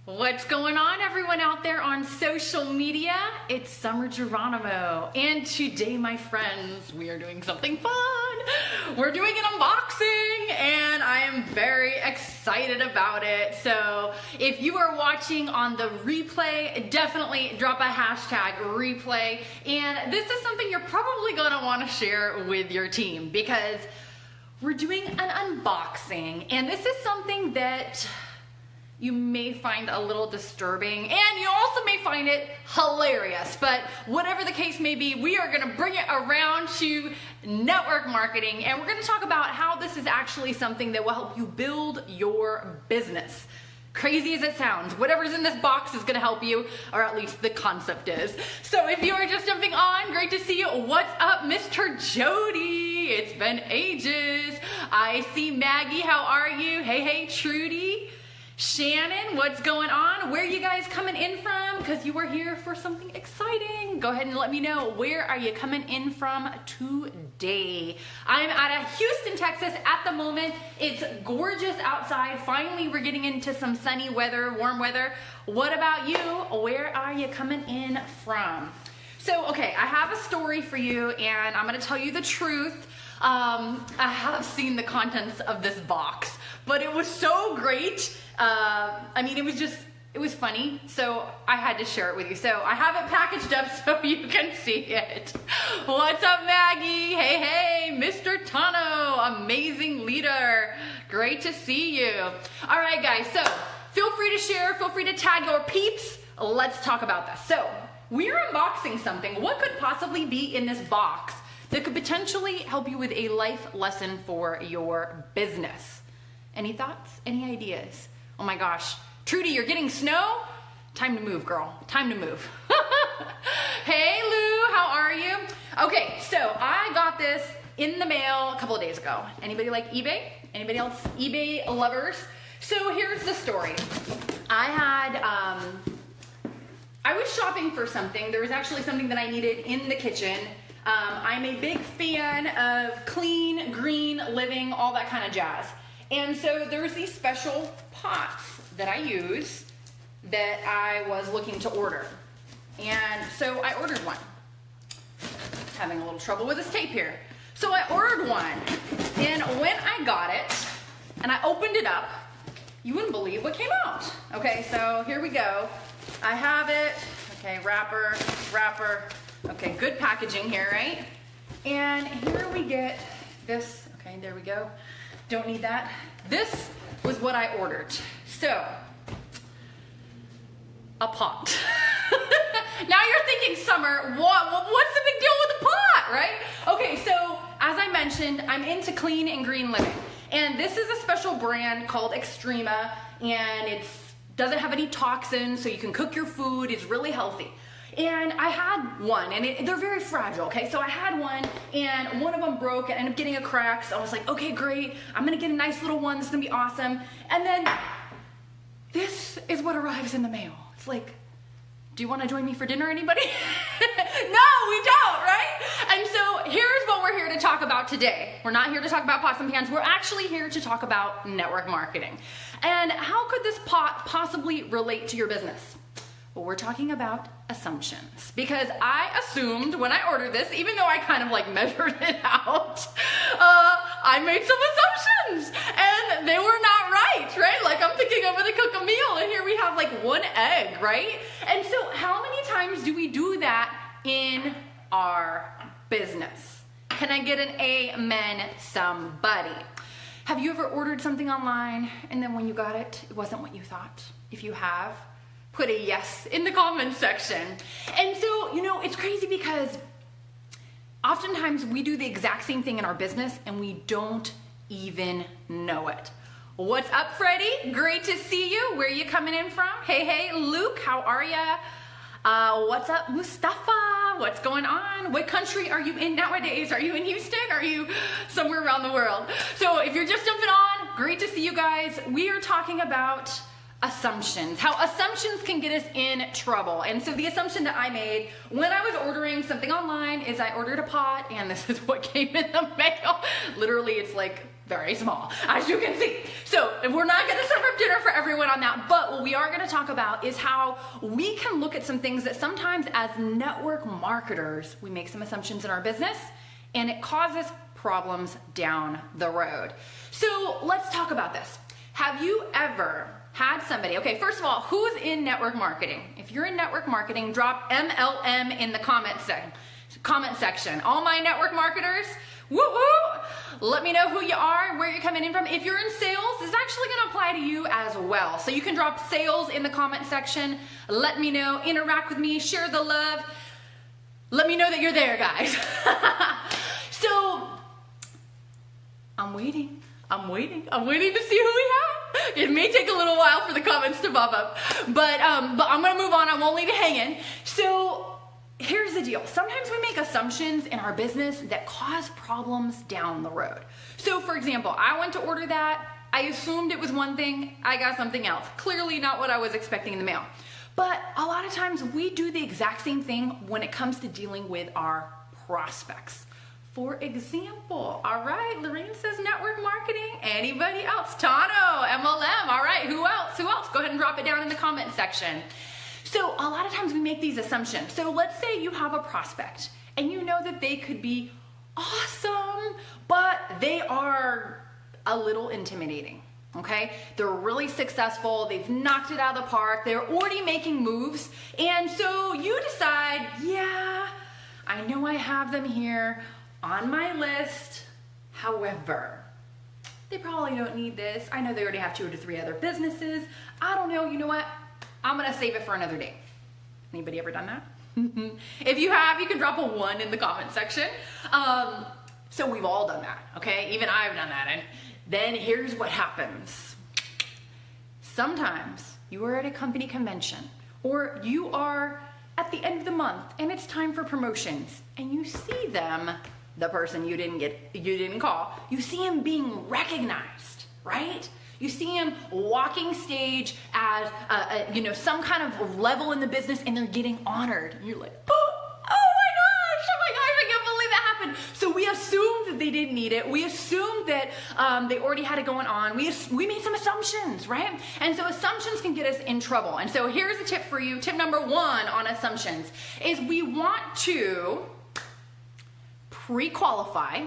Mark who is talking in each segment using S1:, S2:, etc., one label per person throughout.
S1: What's going on, everyone out there on social media? It's Summer Jeronimo, and today, my friends, we are doing something fun. We're doing an unboxing, and I am very excited about it. So if you are watching on the replay, definitely drop a hashtag replay, and this is something you're probably gonna wanna share with your team because we're doing an unboxing, and this is something that you may find a little disturbing, and you also may find it hilarious. But whatever the case may be, we are gonna bring it around to network marketing, and we're gonna talk about how this is actually something that will help you build your business. Crazy as it sounds, whatever's in this box is gonna help you, or at least the concept is. So if you are just jumping on, great to see you. What's up, Mr. Jody? It's been ages. I see Maggie, how are you? Hey, Trudy. Shannon, what's going on? Where are you guys coming in from? Because you are here for something exciting. Go ahead and let me know. Where are you coming in from today? I'm out of Houston, Texas at the moment. It's gorgeous outside. Finally, we're getting into some sunny weather, warm weather. What about you? Where are you coming in from? So, okay, I have a story for you, and I'm going to tell you the truth. I have seen the contents of this box, but it was so great. It was funny, so I had to share it with you. So I have it packaged up so you can see it. What's up, Maggie? Hey, Mr. Tano, amazing leader. Great to see you. All right, guys, so feel free to share, feel free to tag your peeps. Let's talk about this. So we're unboxing something. What could possibly be in this box that could potentially help you with a life lesson for your business? Any thoughts? Any ideas? Oh my gosh. Trudy, you're getting snow? Time to move, girl. Time to move. Hey, Lou, how are you? Okay, so I got this in the mail a couple of days ago. Anybody like eBay? Anybody else eBay lovers? So here's the story. I was shopping for something. There was actually something that I needed in the kitchen. I'm a big fan of clean, green living, all that kind of jazz. And so there's these special pots that I use that I was looking to order. And so I ordered one. Having a little trouble with this tape here. So I ordered one, and when I got it, and I opened it up, you wouldn't believe what came out. Okay, so here we go. I have it. Okay, wrapper. Okay, good packaging here, right? And here we get this. Okay, there we go. Don't need that. This was what I ordered. So, a pot. Now you're thinking, Summer, what's the big deal with the pot, right? Okay, so as I mentioned, I'm into clean and green living. And this is a special brand called Extrema, and it doesn't have any toxins, so you can cook your food. It's really healthy. And I had one, and they're very fragile, okay? So I had one, and one of them broke, and I ended up getting a crack, so I was like, okay, great. I'm gonna get a nice little one. This is gonna be awesome. And then this is what arrives in the mail. It's like, do you wanna join me for dinner, anybody? No, we don't, right? And so here's what we're here to talk about today. We're not here to talk about pots and pans. We're actually here to talk about network marketing. And how could this pot possibly relate to your business? Well, we're talking about assumptions, because I assumed when I ordered this, even though I kind of like measured it out, I made some assumptions, and they were not right? Like I'm thinking I'm gonna cook a meal, and here we have like one egg, right? And so how many times do we do that in our business? Can I get an amen, somebody? Have you ever ordered something online, and then when you got it, it wasn't what you thought? If you have, put a yes in the comments section. And so, it's crazy because oftentimes we do the exact same thing in our business and we don't even know it. What's up, Freddie? Great to see you. Where are you coming in from? Hey, Luke, how are ya? What's up, Mustafa? What's going on? What country are you in nowadays? Are you in Houston? Are you somewhere around the world? So if you're just jumping on, great to see you guys. We are talking about assumptions, how assumptions can get us in trouble. And so the assumption that I made when I was ordering something online is I ordered a pot, and this is what came in the mail. Literally, it's like very small, as you can see. So we're not going to serve up dinner for everyone on that, but what we are going to talk about is how we can look at some things that sometimes as network marketers, we make some assumptions in our business, and it causes problems down the road. So let's talk about this. Have you ever had somebody, okay, first of all, who's in network marketing? If you're in network marketing, drop MLM in the comment section. All my network marketers, woo woo, let me know who you are, where you're coming in from. If you're in sales, this is actually gonna apply to you as well. So you can drop sales in the comment section. Let me know, interact with me, share the love. Let me know that you're there, guys. So, I'm waiting to see who we have. It may take a little while for the comments to pop up, but I'm gonna move on. I won't leave it hanging. So here's the deal. Sometimes we make assumptions in our business that cause problems down the road. So for example, I went to order that. I assumed it was one thing. I got something else. Clearly not what I was expecting in the mail. But a lot of times we do the exact same thing when it comes to dealing with our prospects. For example, all right, Lorraine says network marketing. Anybody else? Tano, MLM. All right, who else? Go ahead and drop it down in the comment section. So a lot of times we make these assumptions. So let's say you have a prospect and you know that they could be awesome, but they are a little intimidating. Okay, they're really successful. They've knocked it out of the park. They're already making moves. And so you decide, yeah, I know I have them here on my list. However, they probably don't need this. I know they already have 2 to 3 other businesses. I don't know. You know what? I'm going to save it for another day. Anybody ever done that? If you have, you can drop a 1 in the comment section. So we've all done that. Okay. Even I've done that. And then here's what happens. Sometimes you are at a company convention or you are at the end of the month and it's time for promotions and you see them, the person you didn't call, you see him being recognized, right? You see him walking stage as some kind of level in the business and they're getting honored. And you're like, oh my gosh, I can't believe that happened. So we assumed that they didn't need it. We assumed that they already had it going on. We made some assumptions, right? And so assumptions can get us in trouble. And so here's a tip for you. Tip number 1 on assumptions is we want to pre-qualify,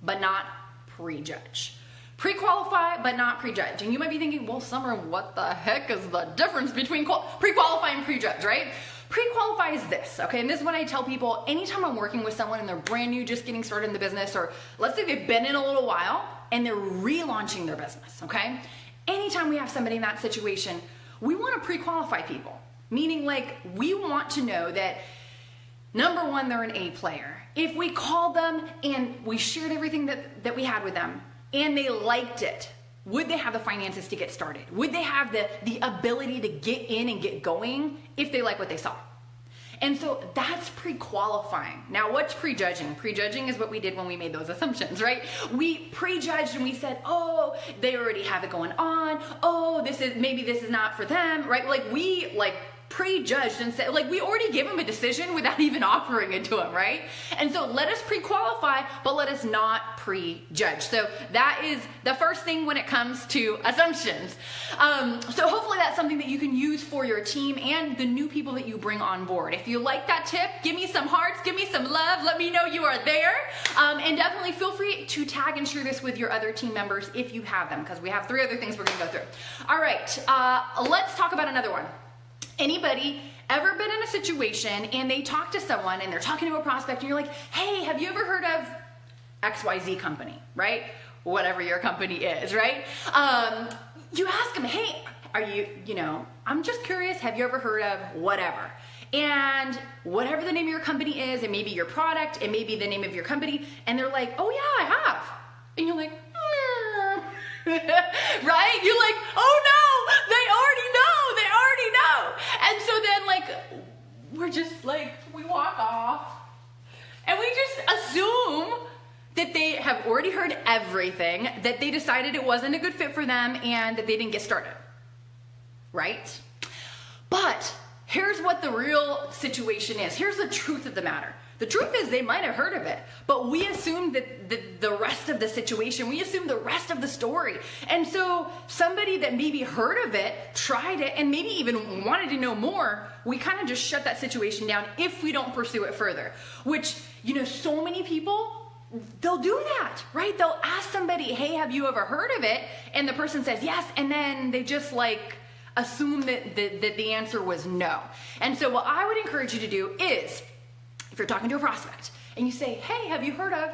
S1: but not prejudge. Pre-qualify, but not prejudge. And you might be thinking, well, Summer, what the heck is the difference between pre-qualify and prejudge, right? Pre-qualify is this, okay? And this is what I tell people anytime I'm working with someone and they're brand new, just getting started in the business, or let's say they've been in a little while and they're relaunching their business, okay? Anytime we have somebody in that situation, we want to pre-qualify people. Meaning like we want to know that number 1, they're an A player. If we called them and we shared everything that we had with them and they liked it, would they have the finances to get started? Would they have the ability to get in and get going if they like what they saw? And so that's pre-qualifying. Now, what's prejudging? Prejudging is what we did when we made those assumptions, right? We prejudged and we said, oh, they already have it going on. Oh, maybe this is not for them, right? We prejudged and said, we already gave them a decision without even offering it to them, right? And so let us pre-qualify, but let us not prejudge. So that is the first thing when it comes to assumptions. So hopefully that's something that you can use for your team and the new people that you bring on board. If you like that tip, give me some hearts, give me some love, let me know you are there. And definitely feel free to tag and share this with your other team members if you have them, because we have 3 other things we're gonna go through. All right, let's talk about another one. Anybody ever been in a situation and they talk to someone and they're talking to a prospect and you're like, hey, have you ever heard of XYZ company, right? Whatever your company is, right? You ask them, hey, are I'm just curious, have you ever heard of whatever? And whatever the name of your company is, it may be your product, it may be the name of your company, and they're like, oh yeah, I have. And you're like, right? You're like, oh no, they already know. And so then we're just we walk off and we just assume that they have already heard everything, that they decided it wasn't a good fit for them and that they didn't get started. right? But here's what the real situation is. Here's the truth of the matter. The truth is they might have heard of it, but we assumed that the rest of the situation, we assumed the rest of the story. And so somebody that maybe heard of it, tried it, and maybe even wanted to know more, we kind of just shut that situation down if we don't pursue it further. Which, you know, so many people, they'll do that, right? They'll ask somebody, hey, have you ever heard of it? And the person says yes, and then they just like assume that the answer was no. And so what I would encourage you to do is, if you're talking to a prospect and you say, hey, have you heard of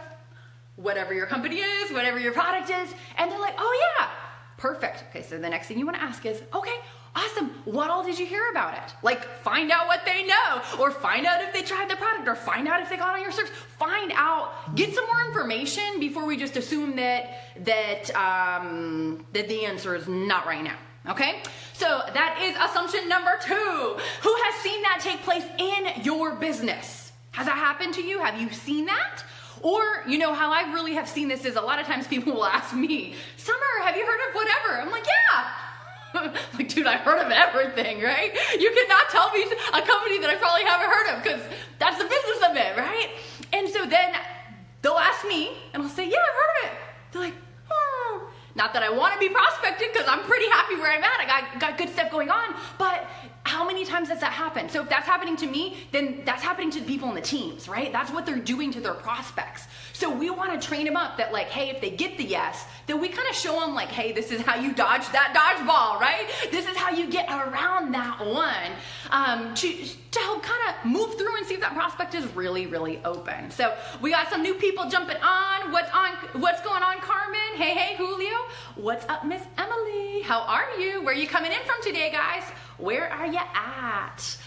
S1: whatever your company is, whatever your product is? And they're like, oh yeah, perfect. Okay, so the next thing you want to ask is, okay, awesome. What all did you hear about it? Like, find out what they know, or find out if they tried the product, or find out if they got on your service. Find out, get some more information before we just assume that the answer is not right now. Okay, so that is assumption number 2. Who has seen that take place in your business? Has that happened to you? Have you seen that? Or, you know, how I really have seen this is a lot of times people will ask me, Summer, have you heard of whatever? I'm like, yeah. Like, dude, I've heard of everything, right? You cannot tell me a company that I probably haven't heard of, because that's the business of it, right? And so then they'll ask me, and I'll say, yeah, I've heard of it. They're like, oh. Not that I want to be prospected, because I'm pretty happy where I'm at. I got good stuff going on, but how many times does that happen? So if that's happening to me, then that's happening to the people in the teams, right? That's what they're doing to their prospects. So we want to train them up that, like, hey, if they get the yes, then we kind of show them, like, hey, this is how you dodge that dodgeball, right? This is how you get around that one, to help kind of move through and see if that prospect is really, really open. So we got some new people jumping on. What's going on, Carmen? Hey, Julio. What's up, Miss Emily? How are you? Where are you coming in from today, guys? Where are you at?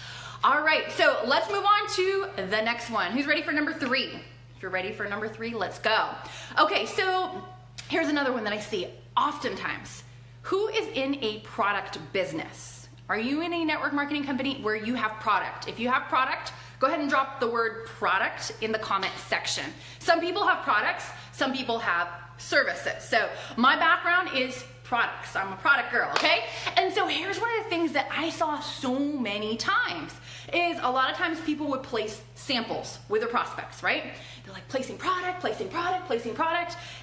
S1: All right, so let's move on to the next one. Who's ready for number 3? If you're ready for number 3, let's go. Okay, so here's another one that I see oftentimes. Who is in a product business? Are you in a network marketing company where you have product? If you have product, go ahead and drop the word product in the comment section. Some people have products, some people have services. So my background is products. I'm a product girl, okay? And so here's one of the things that I saw so many times is a lot of times people would place samples with their prospects, right? They're like placing product,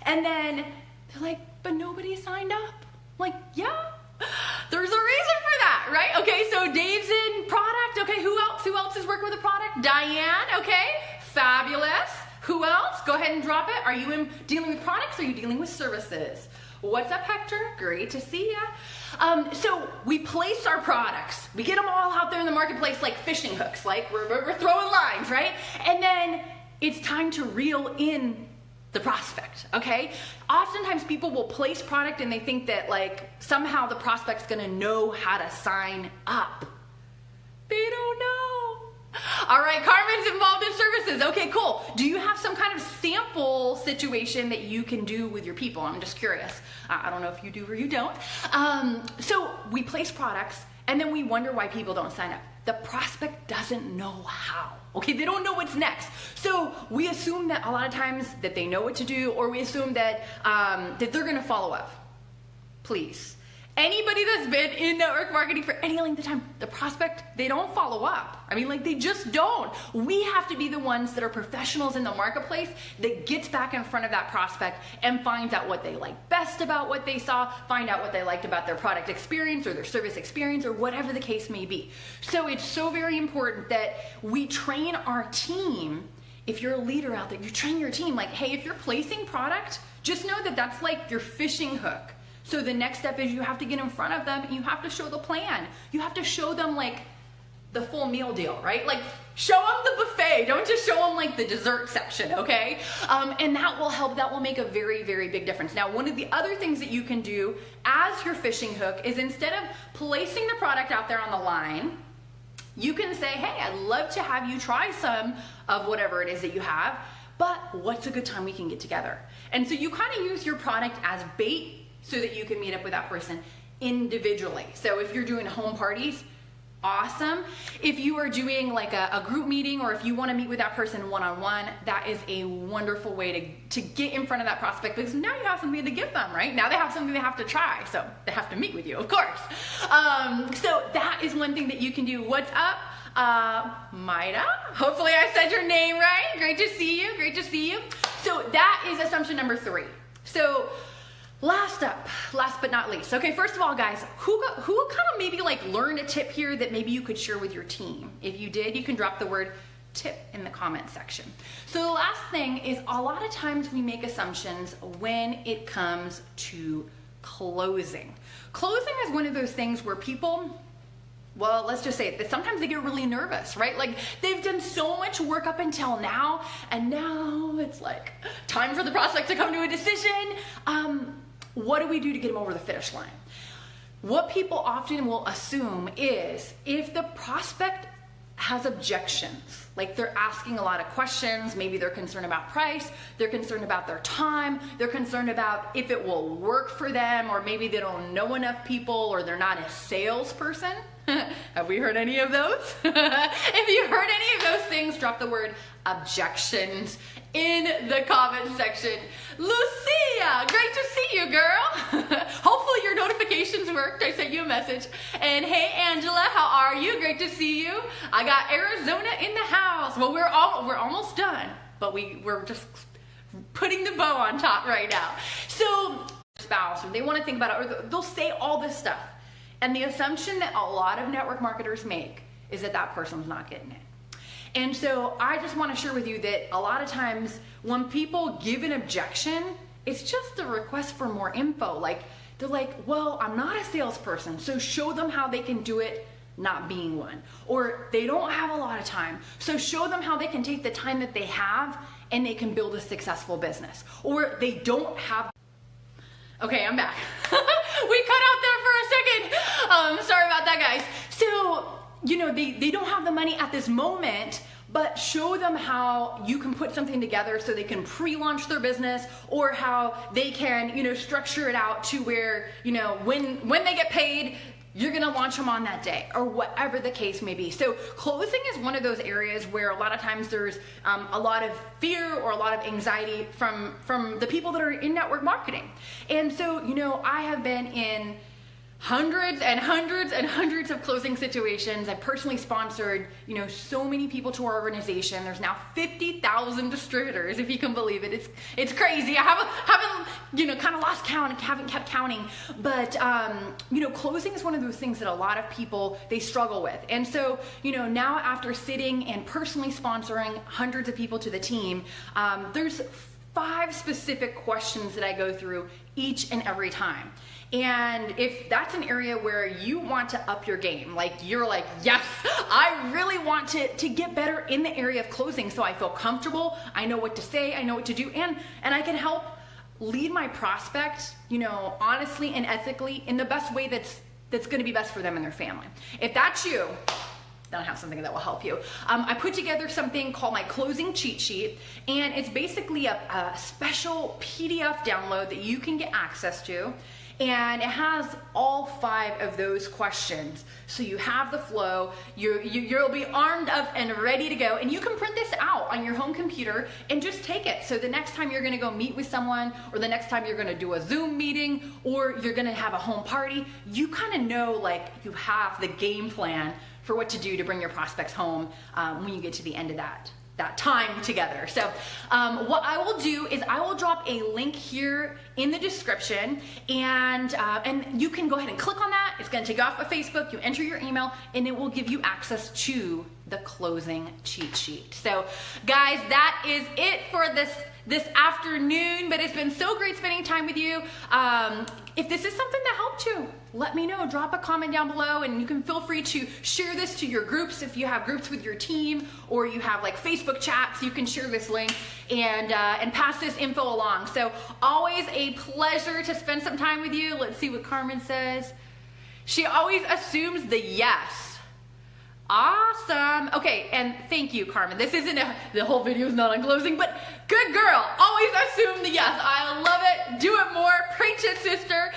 S1: and then they're like, but nobody signed up. I'm like, yeah, there's a reason for that, right? Okay, so Dave's in product. Okay, who else? Who else is working with a product? Diane, okay, fabulous. Who else? Go ahead and drop it. Are you dealing with products or are you dealing with services? What's up, Hector? Great to see ya. So we place our products. We get them all out there in the marketplace like fishing hooks, like we're throwing lines, right? And then it's time to reel in the prospect, okay? Oftentimes people will place product and they think that like somehow the prospect's gonna know how to sign up. They don't know. All right, Carmen's involved in services. Okay, cool. Do you have some kind of sample situation that you can do with your people? I'm just curious. I don't know if you do or you don't. So we place products and then we wonder why people don't sign up. The prospect doesn't know how. Okay, they don't know what's next. So we assume that a lot of times that they know what to do, or we assume that that they're gonna follow up. Please. Anybody that's been in network marketing for any length of time, the prospect, they don't follow up. I mean, like, they just don't. We have to be the ones that are professionals in the marketplace that gets back in front of that prospect and finds out what they like best about what they saw, find out what they liked about their product experience or their service experience or whatever the case may be. So it's so very important that we train our team. If you're a leader out there, you train your team like, hey, if you're placing product, just know that that's like your fishing hook. So the next step is you have to get in front of them and you have to show the plan. You have to show them like the full meal deal, right? Like show them the buffet. Don't just show them like the dessert section, okay? And that will help. That will make a very, very big difference. Now, one of the other things that you can do as your fishing hook is instead of placing the product out there on the line, you can say, hey, I'd love to have you try some of whatever it is that you have, but what's a good time we can get together? And so you kind of use your product as bait so that you can meet up with that person individually. So if you're doing home parties, awesome. If you are doing like a group meeting, or if you want to meet with that person one-on-one, that is a wonderful way to get in front of that prospect, because now you have something to give them, right? Now they have something they have to try, so they have to meet with you, of course. So that is one thing that you can do. What's up? Maida, hopefully I said your name right. Great to see you. Great to see you. So that is assumption number 3. So last but not least. Okay, first of all, guys, who kind of maybe like learned a tip here that maybe you could share with your team? If you did, you can drop the word tip in the comment section. So the last thing is, a lot of times we make assumptions when it comes to closing. Closing is one of those things where people, well, let's just say it, that sometimes they get really nervous, right? Like they've done so much work up until now, and now it's like time for the prospect to come to a decision. What do we do to get them over the finish line? What people often will assume is, if the prospect has objections, like they're asking a lot of questions, maybe they're concerned about price, they're concerned about their time, they're concerned about if it will work for them, or maybe they don't know enough people, or they're not a salesperson. Have we heard any of those? If you heard any of those things, drop the word objections in the comment section. Lucia, great to see you, girl. Hopefully your notifications worked. I sent you a message. And hey, Angela, how are you? Great to see you. I got Arizona in the house. Well, we're almost done, but we're just putting the bow on top right now. So spouse, they want to think about it, or they'll say all this stuff. And the assumption that a lot of network marketers make is that that person's not getting it. And so I just want to share with you that a lot of times when people give an objection, it's just a request for more info. Like they're like, well, I'm not a salesperson, so show them how they can do it not being one. Or they don't have a lot of time, so show them how they can take the time that they have and they can build a successful business. Or they don't have. Okay, I'm back. We cut out there for a second. Sorry about that, guys. So, you know, they don't have the money at this moment, but show them how you can put something together so they can pre-launch their business, or how they can, you know, structure it out to where, you know, when they get paid, you're gonna launch them on that day, or whatever the case may be. So closing is one of those areas where a lot of times there's a lot of fear or a lot of anxiety from the people that are in network marketing. And so, you know, I have been in hundreds and hundreds and hundreds of closing situations. I've personally sponsored, you know, so many people to our organization. There's now 50,000 distributors, if you can believe it. It's crazy. I haven't you know, kind of lost count and haven't kept counting. But you know, closing is one of those things that a lot of people, they struggle with. And so, you know, now after sitting and personally sponsoring hundreds of people to the team, there's 5 specific questions that I go through each and every time. And if that's an area where you want to up your game, like you're like, yes, I really want to get better in the area of closing, so I feel comfortable, I know what to say, I know what to do, and I can help lead my prospect, you know, honestly and ethically in the best way that's going to be best for them and their family. If that's you, then I have something that will help you. I put together something called my closing cheat sheet, and it's basically a special PDF download that you can get access to. And it has all 5 of those questions. So you have the flow, you'll be armed up and ready to go. And you can print this out on your home computer and just take it. So the next time you're gonna go meet with someone, or the next time you're gonna do a Zoom meeting, or you're gonna have a home party, you kind of know, like, you have the game plan for what to do to bring your prospects home when you get to the end of that time together. So what I will do is I will drop a link here in the description, and you can go ahead and click on that. It's going to take you off of Facebook. You enter your email, and it will give you access to the closing cheat sheet. So guys, that is it for this afternoon, but it's been so great spending time with you. If this is something that helped you, let me know. Drop a comment down below, and you can feel free to share this to your groups. If you have groups with your team, or you have like Facebook chats, you can share this link and pass this info along. So always a pleasure to spend some time with you. Let's see what Carmen says. She always assumes the yes. Awesome. Okay, and thank you, Carmen. This isn't the whole video is not on closing, but good girl. Always assume the yes. I love it. Do it more. Preach it, sister.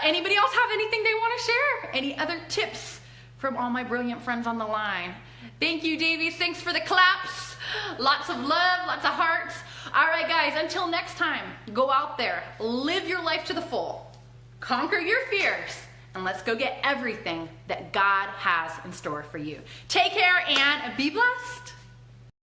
S1: Anybody else have anything they want to share? Any other tips from all my brilliant friends on the line. Thank you, Davies. Thanks for the claps. Lots of love, lots of hearts. All right, guys, until next time, go out there, live your life to the full, conquer your fears, and let's go get everything that God has in store for you. Take care and be blessed.